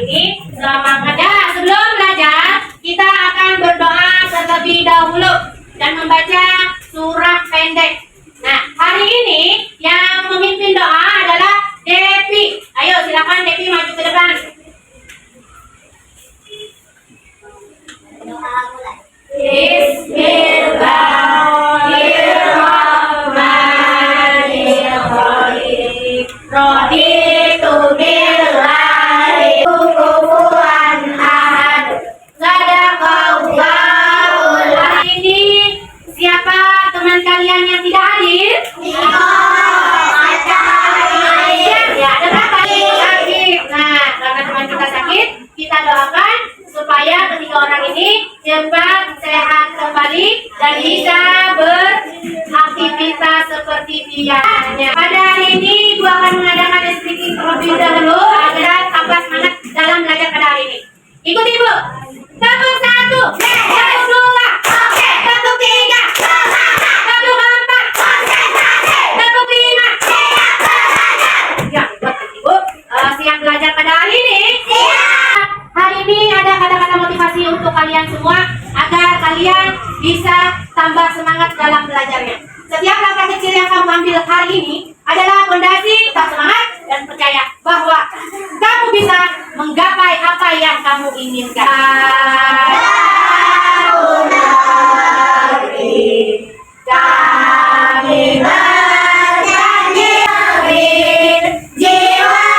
ini semangat. Ya, sebelum belajar kita akan berdoa terlebih dahulu dan membaca surah pendek. Nah, hari ini yang memimpin doa adalah Devi. Ayo silakan Devi maju ke depan. Bismillahirrahmanirrahim. Raditu billahi kufuwan ahad. Sadaqallahul. Hari ini siapa teman kalian yang tidak hadir? Ya, ada berapa sakit? Nah, karena teman kita sakit, kita doakan supaya ketiga orang ini cepat sehat kembali dan bisa beraktivitas seperti biasanya. Pada hari ini Ibu akan mengadakan speaking terlebih dahulu agar tambah semangat dalam belajar pada hari ini. Ikuti Ibu. Satu, satu, dua, satu, tiga, satu, empat, satu, lima. Ya, Ibu siap belajar pada hari ini? Hari ini ada kata-kata motivasi untuk kalian semua agar kalian bisa tambah semangat dalam belajarnya. Setiap langkah kecil yang kamu ambil hari ini adalah fondasi tetap semangat dan percaya bahwa kamu bisa menggapai apa yang kamu inginkan. Kami berjanji jiwa.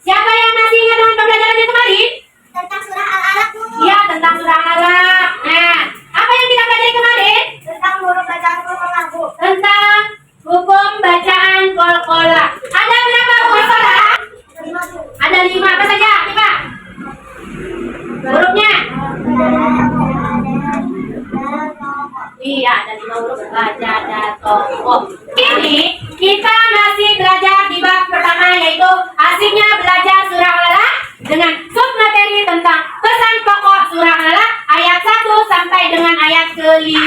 Siapa yang masih ingat dengan pembelajarannya kemarin? Tentang surah Al-Alaq, Bu. Iya, tentang surah Al-Alaq. Nah, apa yang kita pelajari kemarin? Tentang huruf bacaan Qol-Qolah, Bu. Tentang hukum bacaan Qol-Qolah. Ada berapa Qol-Qolah? 5, Bu. Ada 5. Apa saja? Coba. Hurufnya? Iya, ada 5 huruf. Baca, tokoh. Ini kita masih belajar di bab pertama, yaitu asiknya belajar surah Al-Alaq dengan submateri tentang pesan pokok surah Al-Alaq ayat 1 sampai dengan ayat ke-5.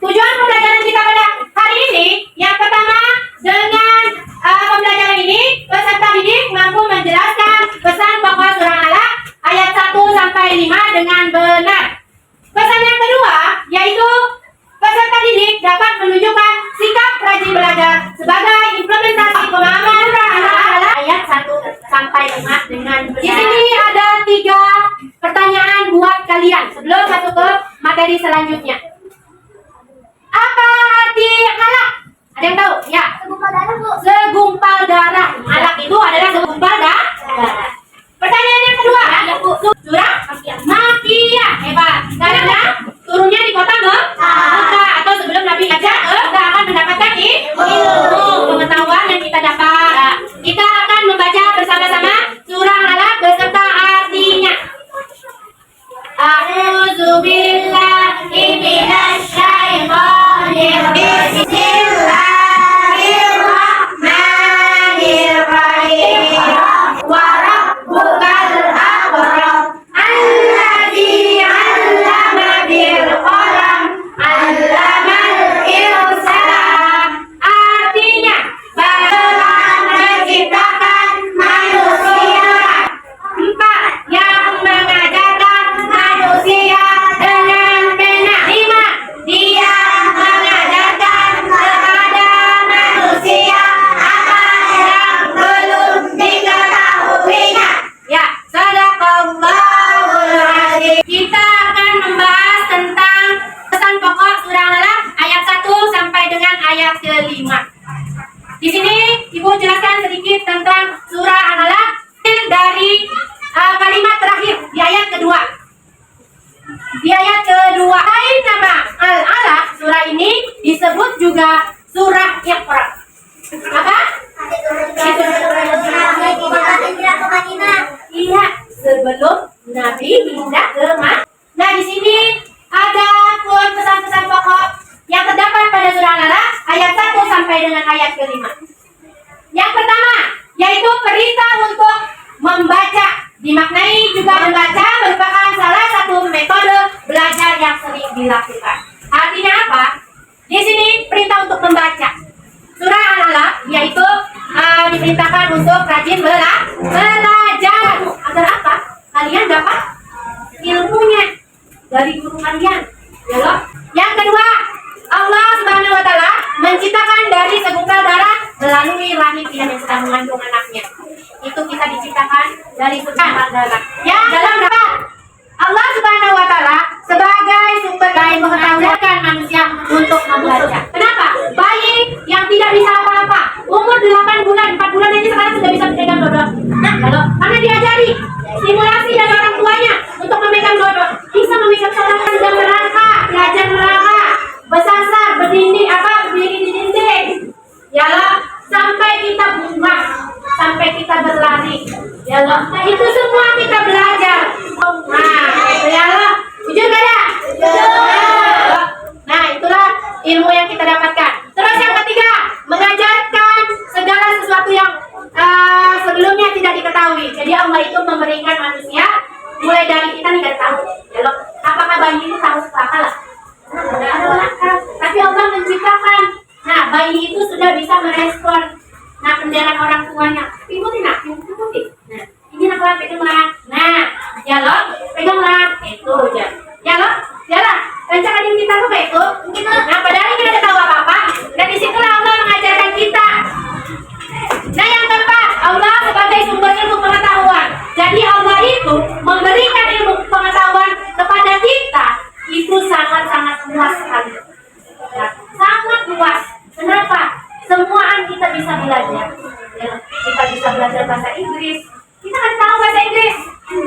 Tujuan pembelajaran kita pada hari ini yang pertama, dengan pembelajaran ini peserta didik mampu menjelaskan pesan pokok surah Al-Alaq ayat 1 sampai 5 dengan benar. Pesan yang kedua yaitu peserta didik dapat menunjukkan sikap rajin belajar sebagai implementasi pemahaman surah Al-Alaq ayat 1 sampai 5 dengan benar. Di sini ada 3 pertanyaan buat kalian sebelum masuk ke materi selanjutnya. Apa arti alaq? Ada yang tahu? Ya. Segumpal darah, Bu. Segumpal darah. Alaq itu adalah segumpal darah. Pertanyaan yang kedua, surah Makkiyah. Hebat. Karena turunnya di kota Mekah atau sebelum Nabi ajar, kita akan mendapatkan ilmu, pengetahuan yang kita dapat. Kita akan membaca bersama-sama surah Al-Alaq beserta artinya. A'udzubillahi minasyaitonir rajim. Bismillahirrahmanirrahim. Wa rabbukal akram alladzi 'allama bil qalam 'allamal insana. Artinya, Tuhan menciptakan manusia. 4. Yang mengajarkan manusia dengan pena. 5. Dia mengajarkan kepada manusia apa yang belum diketahuinya. Ya, sadaqallahul azim. Kita akan membahas tentang pesan pokok surah Al-Alaq ayat 1 sampai dengan ayat ke-5. Di sini Ibu jelaskan sedikit tentang surah Al-Alaq dari kalimat terakhir di ayat kedua. Di ayat kedua, nama Al-Alaq surah ini disebut juga surah Iqra. Apa? Iya, sebelum Nabi pindah ke Madinah. Nah, di sini ada pun pesan-pesan pokok yang terdapat pada surah Al-Alaq ayat 1 sampai dengan ayat ke-5. Yang pertama, yaitu perintah untuk membaca. Dimaknai juga membaca merupakan salah satu metode belajar yang sering dilakukan. Artinya apa? Di sini perintah untuk membaca. Surah Al-Alaq yaitu diperintahkan melalui rahim yang sedang mengandung anaknya. Itu kita diciptakan dari sumber darah. Ya, dalam dapat Allah Subhanahu wa Ta'ala sebagai sumber daya mengetahukan manusia untuk membaca. Kenapa? Bayi yang tidak bisa apa-apa, umur 8 bulan, 4 bulan aja sekarang sudah bisa memegang dodol. Nah, kalau karena diajari stimulasi dari orang tuanya untuk memegang dodol, bisa memegang seorang yang sudah merangka, belajar merangka, bersasar, berdiri di dinding. Ya Allah, sampai kita bunga, sampai kita berlari. Ya Allah, nah itu semua kita belajar. Nah, ya Allah, jujur gak ya? Nah, itulah ilmu yang kita dapatkan. Terus yang ketiga, mengajarkan segala sesuatu yang sebelumnya tidak diketahui. Jadi Allah itu memberikan manusia mulai dari kita tidak tahu. Ya Allah, apakah bayi itu tahu apa lah? Tidak ada akal. Tapi Allah menciptakan. Nah, bayi itu sudah bisa merespon. Nah, kendaraan orang tuanya. Ikuti nak, ikuti. Nah, ini nak pegang lah. Nah, ya Allah, pegang lah. Itu aja. Ya Allah, ya Allah. Rencana yang kita lupa itu. Nah, padahal kita tidak tahu apa-apa. Dan disitulah Allah mengajarkan kita. Nah, yang keempat, Allah sebagai sumber ilmu pengetahuan. Jadi Allah itu memberikan ilmu pengetahuan kepada kita itu sangat-sangat luas sekali. Nah, sangat luas. Kenapa? Semuaan kita bisa belajar. Ya, kita bisa belajar bahasa Inggris. Kita kan tahu bahasa Inggris.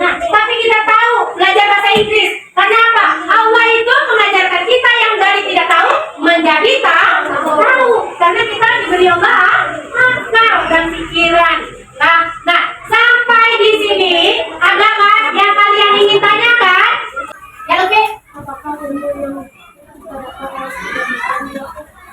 Nah, tapi kita tahu belajar bahasa Inggris. Kenapa? Allah itu mengajarkan kita yang dari tidak tahu menjadi tahu. Karena kita diberi Allah akal dan pikiran. Nah, sampai di sini adakah yang kalian ingin tanyakan? Ya, oke.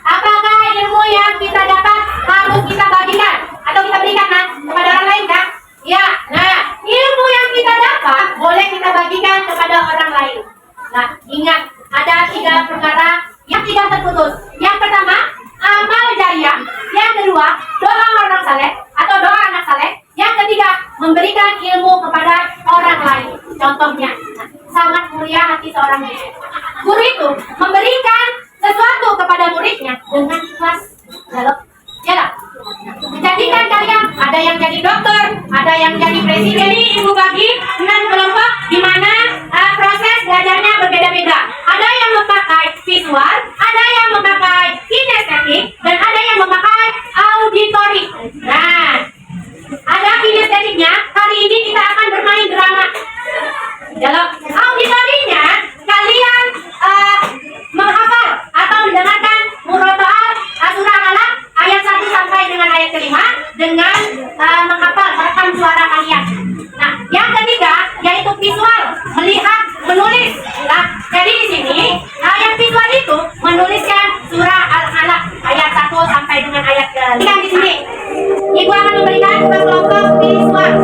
Apakah ilmu yang kita dapat harus kita bagikan atau kita berikan kepada orang lain kan? Ya, nah ilmu yang kita dapat boleh kita bagikan kepada orang lain. Nah, ingat ada 3 perkara yang tidak terputus. Yang pertama, amal jariah. Yang kedua, doa orang saleh atau doa anak saleh. Yang ketiga, memberikan ilmu kepada orang lain. Contohnya, sangat mulia hati seorang guru. Guru itu memberikan sesuatu kepada muridnya dengan ikhlas. Ya, menjadikan kalian ada yang jadi dokter, ada yang jadi presiden. Jadi ibu bagi 6 kelompok di mana proses belajarnya berbeda-beda. Ada yang memakai visual, ada yang memakai kinestetik, dan ada yang memakai auditori. Nah, ada kinestetiknya. Hari ini kita akan bermain drama. Dalam auditorinya kalian menghafal atau mendengarkan murotoal surah Al-Alaq ayat 1 sampai dengan ayat kelima dengan menghafal merekam suara kalian. Nah, yang ketiga yaitu visual, melihat, menulis. Nah, jadi di sini yang visual itu menuliskan surah Al-Alaq ayat 1 sampai dengan ayat kelima. Di sini ibu akan memberikan kelompok visual.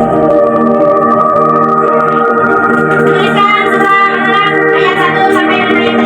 Menuliskan surah Al-Alaq ayat 1 sampai dengan ayat kelima.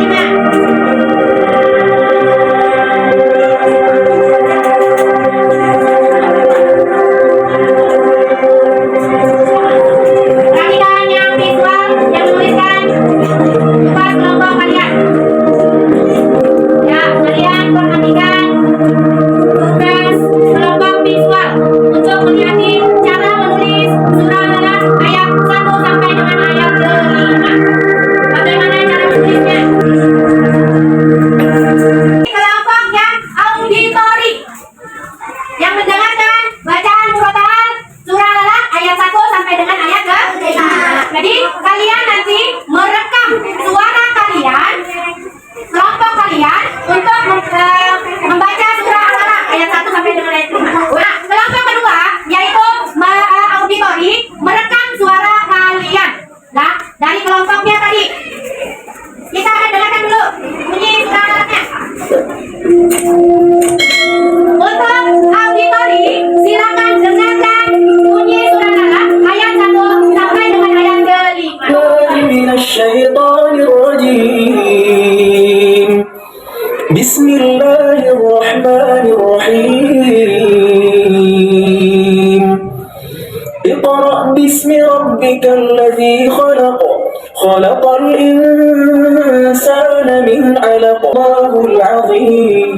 Bismillahirrahmanirrahim. Iqra' bismi rabbikal ladzi khalaq. Khalaqal insana min 'alaq. Allahul 'azim.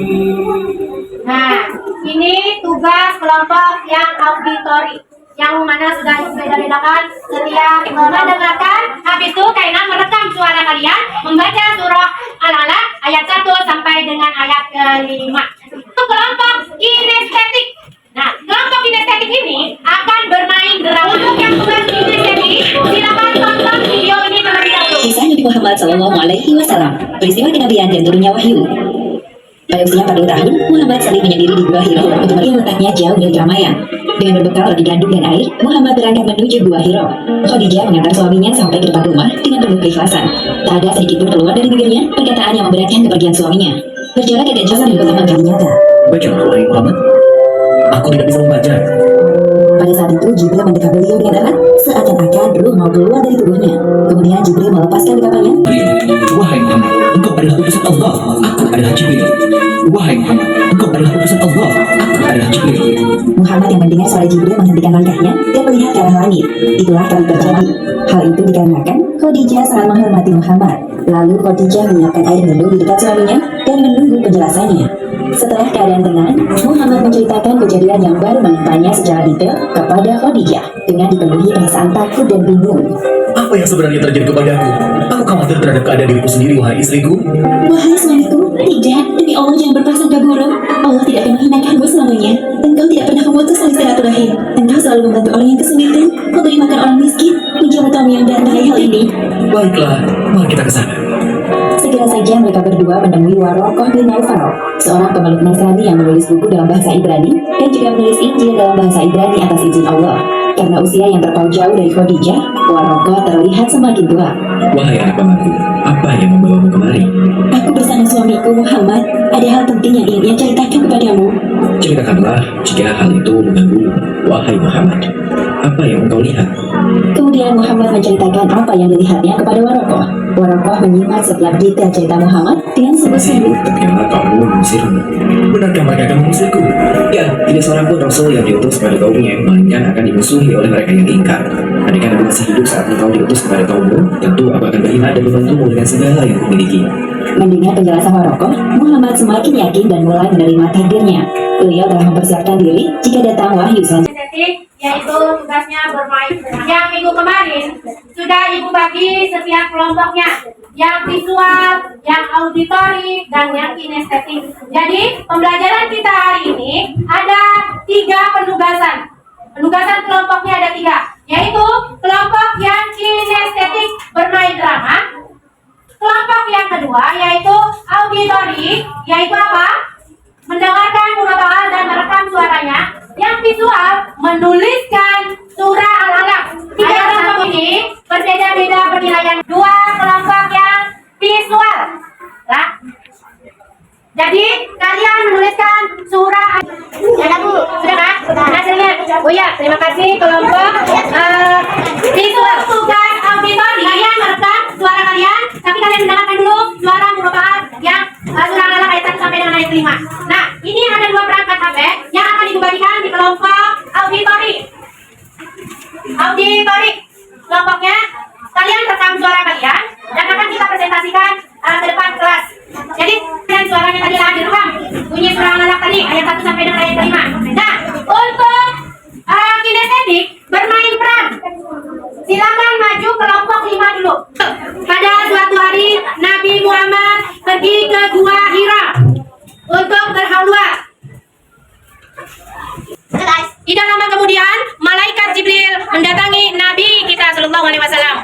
Nah, ini tugas tugas kelompok yang auditori, yang mana sudah dibeda-bedakan setiap mendengarkan. Habis itu kalian merekam suara kalian membaca surah Al-Alaq ayat 1 sampai dengan ayat ke-5. Untuk kelompok kinestetik. Nah, kelompok kinestetik ini akan bermain drama. Untuk yang tugas kinestetik, silakan tonton video ini terlebih dahulu. Kisah Nabi Muhammad SAW, peristiwa kenabian dan turunnya wahyu. Pada usia 40 tahun, Muhammad saling menyendiri di Gua Hiro untuk yang letaknya jauh dari keramaian. Dengan berbekal roti gandum dan air, Muhammad berangkat menuju Gua Hiro. Khadijah mengantar suaminya sampai ke depan rumah dengan penuh keikhlasan. Tak ada sedikit pun keluar dari bibirnya perkataan yang memberatkan kepergian suaminya. Berjarak agak jauh dan pertama kali nyata. Bacalah wahai Muhammad. Aku tidak bisa membaca. Pada saat itu, Jibril mendekat beliau dengan erat, seakan-akan ruh mau keluar dari tubuhnya. Kemudian Jibril melepaskan dekapannya. Wahai Muhammad, engkau adalah utusan Allah. Aku adalah Jibril. Wahai Muhammad, engkau adalah utusan Allah. Aku adalah Jibril. Muhammad yang mendengar suara Jibril menghentikan langkahnya dan melihat ke arah langit. Itulah kali terjadi. Hal itu dikarenakan Khadijah sangat menghormati Muhammad. Lalu Khadijah menyiapkan air minum di dekat suaminya dan menunggu penjelasannya. Setelah keadaan tenang, Muhammad menceritakan kejadian yang baru menimpanya secara detail kepada Khadijah dengan dipenuhi perasaan takut dan bingung. Apa yang sebenarnya terjadi kepadaku? Aku khawatir terhadap keadaan diriku sendiri, wahai istriku. Wahai suamiku, tidak, demi Allah jangan berprasangka buruk. Allah tidak akan menghinakanmu selamanya. Engkau tidak pernah memutus tali silaturahim. Engkau selalu membantu orang yang kesulitan, memberi makan orang miskin, menjamu tamu yang datang hari hal ini. Baiklah, mari kita ke sana. Segera saja mereka berdua menemui Waraqah bin Naufal, seorang pemeluk Nasrani yang menulis buku dalam bahasa Ibrani dan juga menulis Injil dalam bahasa Ibrani atas izin Allah. Karena usia yang terpaut jauh dari Khadijah, Waraqah terlihat semakin tua. Wahai anak pamanku, apa yang membawamu kemari? Aku bersama suamiku Muhammad, ada hal penting yang ingin ia ceritakan kepadamu. Ceritakanlah jika hal itu mengganggu. Wahai Muhammad, apa yang engkau lihat? Kemudian Muhammad menceritakan apa yang dilihatnya kepada Waraqah. Waraqah menyimak setiap detail cerita Muhammad dengan sungguh-sungguh. Ketika kaummu mengusirmu, benarkah mereka akan mengusirku? Ya, tidak seorang pun Rasul yang diutus kepada kaumnya, melainkan akan dimusuhi oleh mereka yang ingkar. Andaikan aku masih hidup saat engkau diutus kepada kaummu, tentu aku akan beriman dan membantumu dengan segala yang kumiliki. Mendengar penjelasan Waraqah, Muhammad semakin yakin dan mulai menerima takdirnya. Beliau telah mempersiapkan diri jika datang wahyu selanjutnya. Yaitu tugasnya bermain. Yang minggu kemarin sudah ibu bagi setiap kelompoknya, yang visual, yang auditori, dan yang kinestetik. Jadi pembelajaran kita hari ini ada 3 penugasan. Penugasan kelompoknya ada 3, yaitu kelompok yang kinestetik bermain drama. Kelompok yang kedua yaitu auditori, yaitu apa? Mendengarkan murotal dan merekam suaranya. Yang visual menuliskan surah Al-Alaq. 3 kelompok ini berbeda-beda penilaian. 2 kelompok yang visual. Nah, jadi kalian menuliskan surah. Sudah, Bu. Sudah kan? Hasilnya. Oh ya, terima kasih kelompok visual. Tugas auditori, kalian merekam suara kalian, tapi kalian mendengarkan dulu suara murotal yang surah Al-Alaq ayat 1 sampai dengan ayat 5. Nah, ini ada 2 perangkat HP yang akan dibagikan di kelompok auditori. Auditori kelompoknya, kalian rekam suara kalian dan akan kita presentasikan ke depan kelas. Jadi dan suaranya tadi lah direkam, bunyi surah Al-Alaq tadi ayat 1 sampai dengan ayat 5. Nah, untuk kinestetik bermain peran. Silakan maju kelompok 5 dulu. Pada suatu hari Nabi Muhammad pergi ke Gua Hira untuk berhalwa. Tidak lama kemudian malaikat Jibril mendatangi Nabi kita Sallallahu Alaihi Wasallam.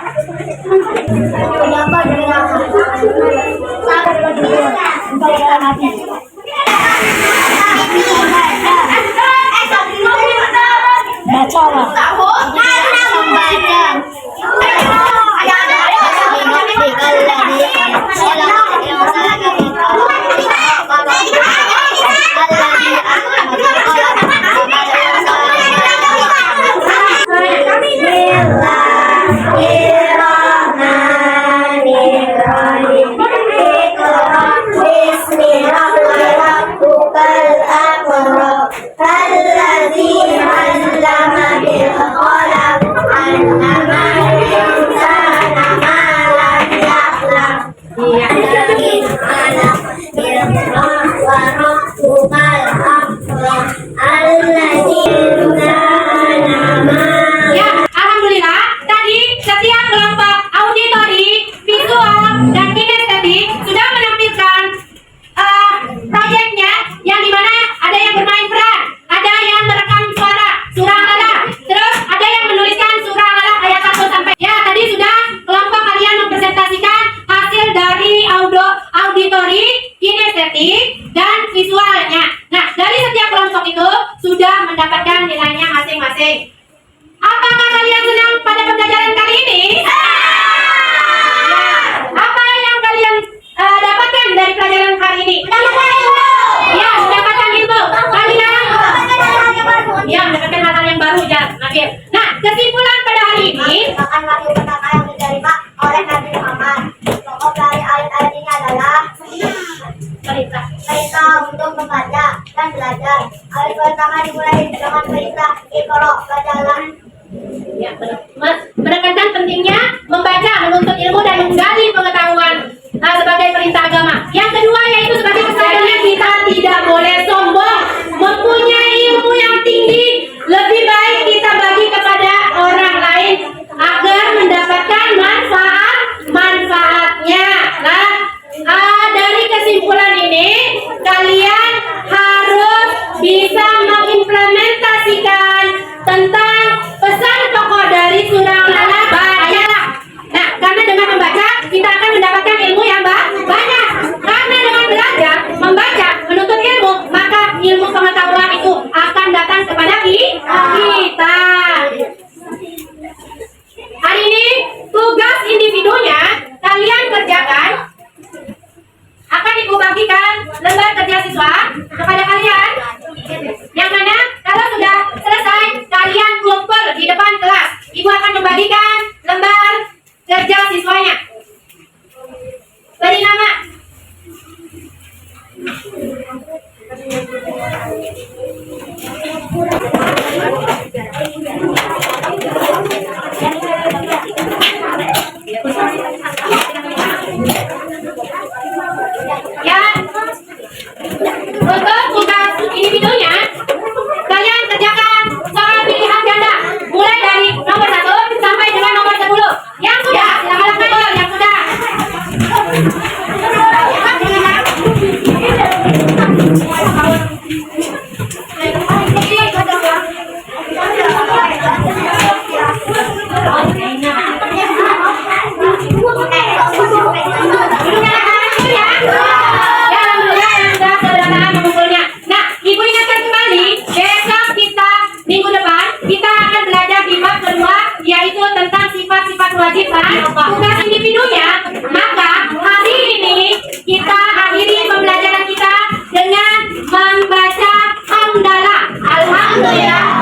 Ayat pertama dimulai dengan perintah Iqra, bacalah. Ya, menekankan pentingnya membaca, menuntut ilmu dan menggali pengetahuan sebagai perintah agama. Yang kedua yaitu sebagai kesadaran kita tidak boleh sombong, mempunyai ilmu yang tinggi. Lebih baik kita bagi kepada orang lain agar mendapatkan manfaatnya. Nah, dari kesimpulan ini kalian harus bisa mengimplementasikan tentang pesan pokok dari surah Al-Alaq. Bacalah. Nah, karena dengan membaca kita akan mendapatkan ilmu yang banyak. Karena dengan belajar, membaca, menuntut ilmu, maka ilmu pengetahuan itu akan datang kepada kita. Hari ini tugas individunya kalian kerjakan akan ibu bagikan lembar kerja siswa kepada kalian, yang mana kalau sudah selesai kalian kumpul di depan kelas. Ibu akan membagikan lembar kerja siswanya. Beri nama. Ya, untuk tugas individunya kalian kerjakan soal pilihan ganda mulai dari nomor 1 sampai dengan nomor 10. Yang sudah silakan lakukan. Yang sudah. Minggu depan kita akan belajar di bab kedua, yaitu tentang sifat-sifat wajib tugas individunya. Maka hari ini kita akhiri pembelajaran kita dengan membaca hamdalah. Alhamdulillah.